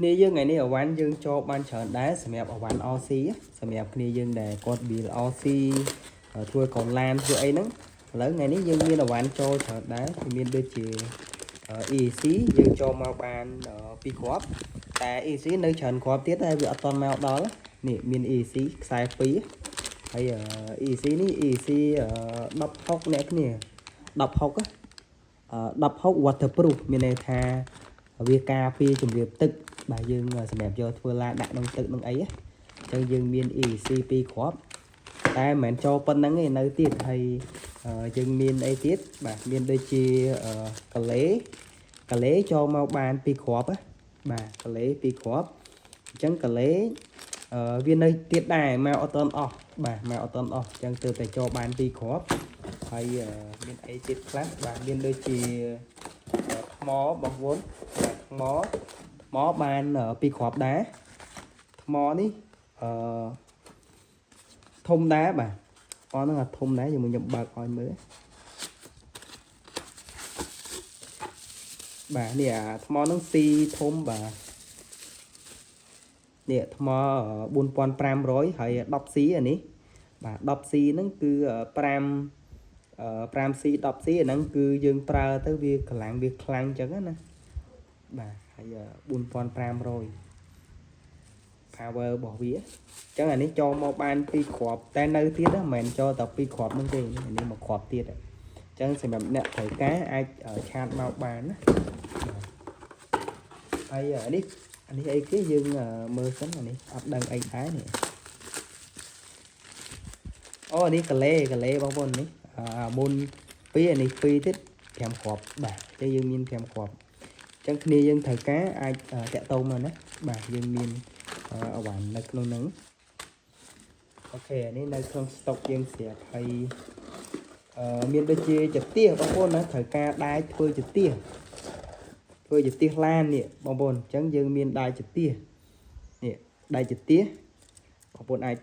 គ្នាយើងថ្ងៃនេះអវ៉ាន់យើងចូលបានច្រើនដែរសម្រាប់អវ៉ាន់ RC សម្រាប់គ្នាយើងដែលគាត់ build RC ធ្វើកុងឡានធ្វើអីហ្នឹងឥឡូវថ្ងៃនេះយើងមានអវ៉ាន់ចូលច្រើនដែរគឺមានដូចជា EC យើងចូលមកបាន2គ្រាប់តែ EC នៅច្រើនគ្រាប់ទៀតតែវាអត់ទាន់មកដល់នេះមាន EC ខ្សែ2ហើយ EC នេះ EC 16អ្នកគ្នា16 waterproof មានន័យថាវាការពារជំរាបទឹកបាទយើងសម្រាប់យកធ្វើឡានដាក់ក្នុងទឹកនឹងអីអញ្ចឹងយើងមាន EC 2គ្រាប់តែមិនមែនចូលប៉ុណ្្នឹងទេនៅទៀតហើយយើងមានអីទៀតបាទមានដូចជាកាឡេចូលមកបាន2គ្រាប់បាទកាឡេ2គ្រាប់អញ្ចឹងកាឡេវានៅទៀតដែរមកអត់ទាន់អស់បាទមកអត់ទាន់អស់អញ្ចឹងទើបតែចូលបាន2គ្រាប់ហើយមានអីទៀតខ្លះបាទមានដូចជាថ្មបងប្អូនថ្មបាន2គ្រាប់ដែរថ្មនេះធំដែរបាទអស់ហ្នឹងអាធំដែរខ្ញុំបើកឲ្យមើលបាទនេះអាថ្មហ្នឹងស៊ីធំបាទនេះថ្ម4500ហើយ 10C អានេះបាទ 10C ហ្នឹងគឺ5C 10C អាហ្នឹងគឺយើងប្រើទៅវាកម្លាំងវាខ្លាំងអញ្ចឹងណាបាទហើយ4500 power របស់វាអញ្ចឹងអានេះចូលមកបាន2គ្រាប់តែនៅទៀតមិនមែនចូលតែ2គ្រាប់ហ្នឹងទេអានេះ1គ្រាប់ទៀតអញ្ចឹងសម្រាប់អ្នកត្រូវការអាចឆាតមកបានណាហើយអានេះអីគេយើងមើលសិនអានេះអត់ដឹងអីដែរនេះអូអានេះកាឡេបងប្អូននេះមុន2អានេះ2ទៀត5គ្រាប់បាទអញ្ចឹងយើងមាន5គ្រាប់អញ្ចឹងគ្នាយើងត្រូវការអាចតាក់ទងមកណាបាទយើងមានអវ៉ាន់នៅក្នុងហ្នឹងអូខេអានេះនៅក្នុង stock យើងស្រាប់ហើយមានដូចជាចទាបងប្អូនណាត្រូវការដែរធ្វើចទាឡាននេះបងប្អូនអញ្ចឹងយើងមានដែរចទានេះដែរចទាបងប្អូនអាច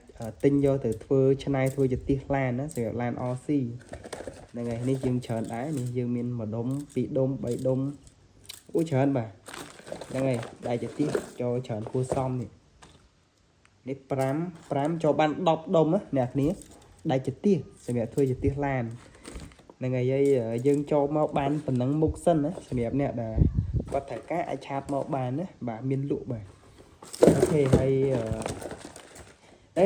ទិញយកទៅធ្វើឆ្នៃធ្វើចទាឡានណាសម្រាប់ឡាន RC ហ្នឹងហើយនេះយើងច្រើនដែរនេះយើងមាន1ដុំ2ដុំ3ដុំអូច្រើនបាទហ្នឹងហើយដែរចទាចូលច្រើនគួរសមនេះ5ចូលបាន10ដុំណាអ្នកគ្នាដែរចទាសម្រាប់ធ្វើចទាឡានហ្នឹងហើយយើងចូលមកបានប៉ុណ្ណឹងមុខសិនណាសម្រាប់អ្នកដែលគាត់ត្រូវការអាចឆាតមកបានណាបាទមានលក់បាទអូខេហើយ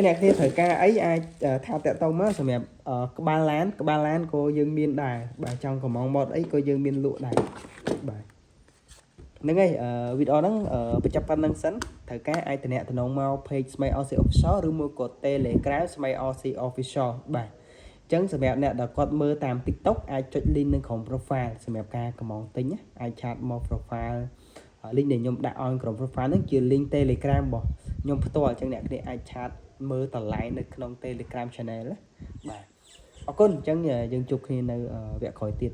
អ្នកគ្នាត្រូវការអីអាចថាតាក់ទងមកសម្រាប់ក្បាលឡានក៏យើងមានដែរបាទចង់កំងម៉ូតអីក៏យើងមានលក់ដែរបាទហ្នឹងហើយវីដេអូហ្នឹងបញ្ចប់ប៉ុណ្្នឹងសិនត្រូវការអាចតំណមក page ស្មី RC Official ឬមួយក៏ Telegram ស្មី RC Official បាទអញ្ចឹងសម្រាប់អ្នកដែលគាត់មើលតាម TikTok អាចចុច link នៅក្នុង profile សម្រាប់ការកំងទិញអាចឆាតមក profile link ដែលខ្ញុំដាក់ឲ្យក្រុម profile ហ្នឹងជា link Telegram របស់ខ្ញុំផ្ទាល់អញ្ចឹងអ្នកគ្នាអាចឆាតមើលតម្លៃនៅក្នុង Telegram channel បាទអរគុណអញ្ចឹងយើងជួបគ្នានៅវគ្គក្រោយទៀត